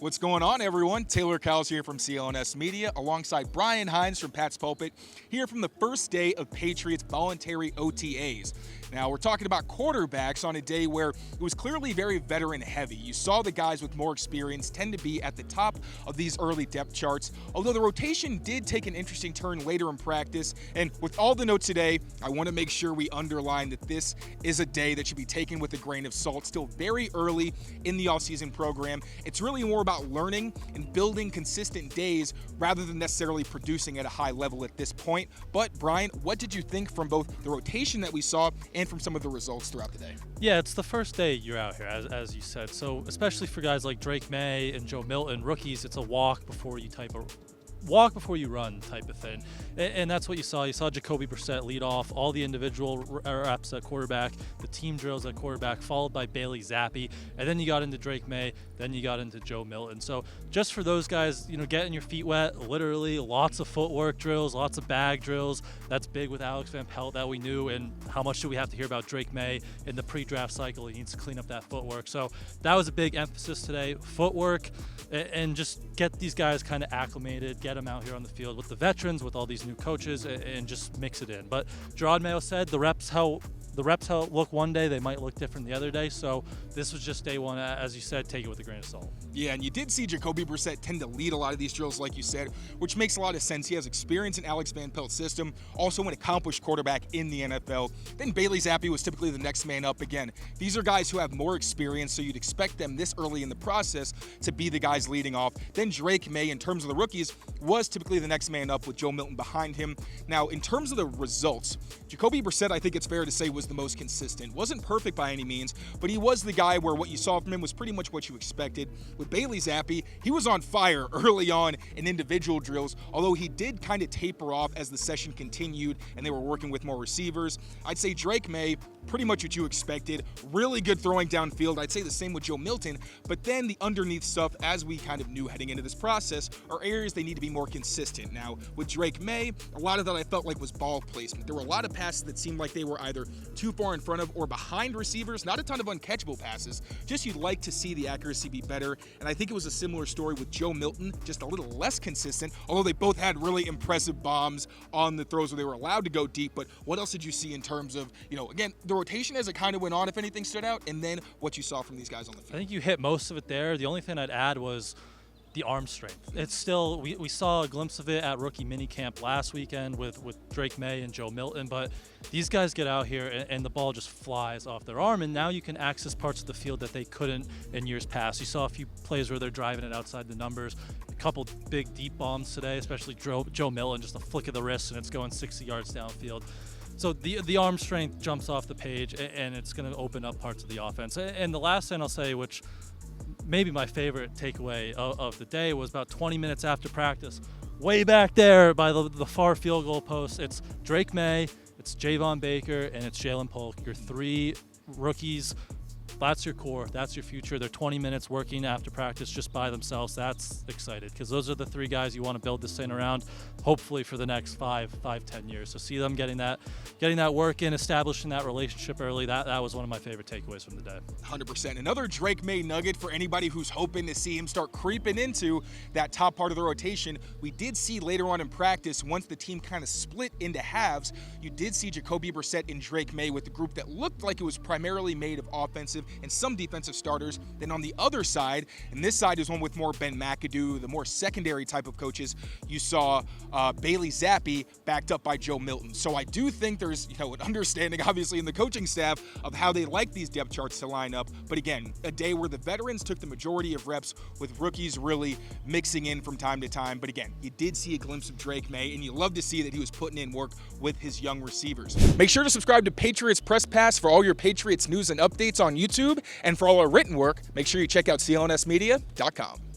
What's going on, everyone? Tayler Kyles here from CLNS Media, alongside Brian Hines from Pat's Pulpit, here from the first day of Patriots voluntary OTAs. Now, we're talking about quarterbacks on a day where it was clearly very veteran-heavy. You saw the guys with more experience tend to be at the top of these early depth charts, although the rotation did take an interesting turn later in practice. And with all the notes today, I want to make sure we underline that this is a day that should be taken with a grain of salt. Still very early in the offseason program. It's really more about learning and building consistent days rather than necessarily producing at a high level at this point. But Brian, what did you think from both the rotation that we saw and from some of the results throughout the day? Yeah, it's the first day you're out here, as you said. So especially for guys like Drake Maye and Joe Milton, rookies, it's a walk before you run type of thing. And that's what you saw. You saw Jacoby Brissett lead off all the individual reps at quarterback, the team drills at quarterback, followed by Bailey Zappi. And then you got into Drake Maye, then you got into Joe Milton. So just for those guys, getting your feet wet, literally lots of footwork drills, lots of bag drills. That's big with Alex Van Pelt that we knew. And how much do we have to hear about Drake Maye in the pre-draft cycle? He needs to clean up that footwork. So that was a big emphasis today, footwork, and just get these guys kind of acclimated, get them out here on the field with the veterans, with all these new coaches, and just mix it in. But Gerard Mayo said the reps how look one day, they might look different the other day. So this was just day one. As you said, take it with a grain of salt. Yeah, and you did see Jacoby Brissett tend to lead a lot of these drills, like you said, which makes a lot of sense. He has experience in Alex Van Pelt's system, also an accomplished quarterback in the NFL. Then Bailey Zappi was typically the next man up. Again, these are guys who have more experience, so you'd expect them this early in the process to be the guys leading off. Then Drake Maye, in terms of the rookies, was typically the next man up with Joe Milton behind him. Now, in terms of the results, Jacoby Brissett, I think it's fair to say, was the most consistent. Wasn't perfect by any means, but he was the guy where what you saw from him was pretty much what you expected. With Bailey Zappi, he was on fire early on in individual drills, although he did kind of taper off as the session continued and they were working with more receivers. I'd say Drake Maye, pretty much what you expected. Really good throwing downfield. I'd say the same with Joe Milton, but then the underneath stuff, as we kind of knew heading into this process, are areas they need to be more consistent. Now, with Drake Maye, a lot of that I felt like was ball placement. There were a lot of passes that seemed like they were either too far in front of or behind receivers. Not a ton of uncatchable passes, just you'd like to see the accuracy be better. And I think it was a similar story with Joe Milton, just a little less consistent, although they both had really impressive bombs on the throws where they were allowed to go deep. But what else did you see in terms of, again, the rotation as it kind of went on, if anything stood out, and then what you saw from these guys on the field? I think you hit most of it there. The only thing I'd add was the arm strength. It's still, we saw a glimpse of it at rookie minicamp last weekend with Drake Maye and Joe Milton, but these guys get out here and the ball just flies off their arm, and now you can access parts of the field that they couldn't in years past. You saw a few plays where they're driving it outside the numbers, a couple big deep bombs today, especially Joe Milton, just a flick of the wrist and it's going 60 yards downfield. So the arm strength jumps off the page, and it's going to open up parts of the offense. And the last thing I'll say, which maybe my favorite takeaway of the day, was about 20 minutes after practice, way back there by the far field goal post, it's Drake Maye, it's Javon Baker, and it's Jalen Polk, your three rookies. That's your core. That's your future. They're 20 minutes working after practice just by themselves. That's excited, because those are the three guys you want to build this thing around, hopefully for the next 5-10 years. So see them getting that work in, establishing that relationship early. That was one of my favorite takeaways from the day. 100%. Another Drake Maye nugget for anybody who's hoping to see him start creeping into that top part of the rotation. We did see later on in practice, once the team kind of split into halves, you did see Jacoby Brissett and Drake Maye with the group that looked like it was primarily made of offensive and some defensive starters. Then on the other side, and this side is one with more Ben McAdoo, the more secondary type of coaches, you saw Bailey Zappi backed up by Joe Milton. So I do think there's an understanding, obviously, in the coaching staff of how they like these depth charts to line up. But again, a day where the veterans took the majority of reps, with rookies really mixing in from time to time. But again, you did see a glimpse of Drake Maye, and you love to see that he was putting in work with his young receivers. Make sure to subscribe to Patriots Press Pass for all your Patriots news and updates on YouTube. And for all our written work, make sure you check out clnsmedia.com.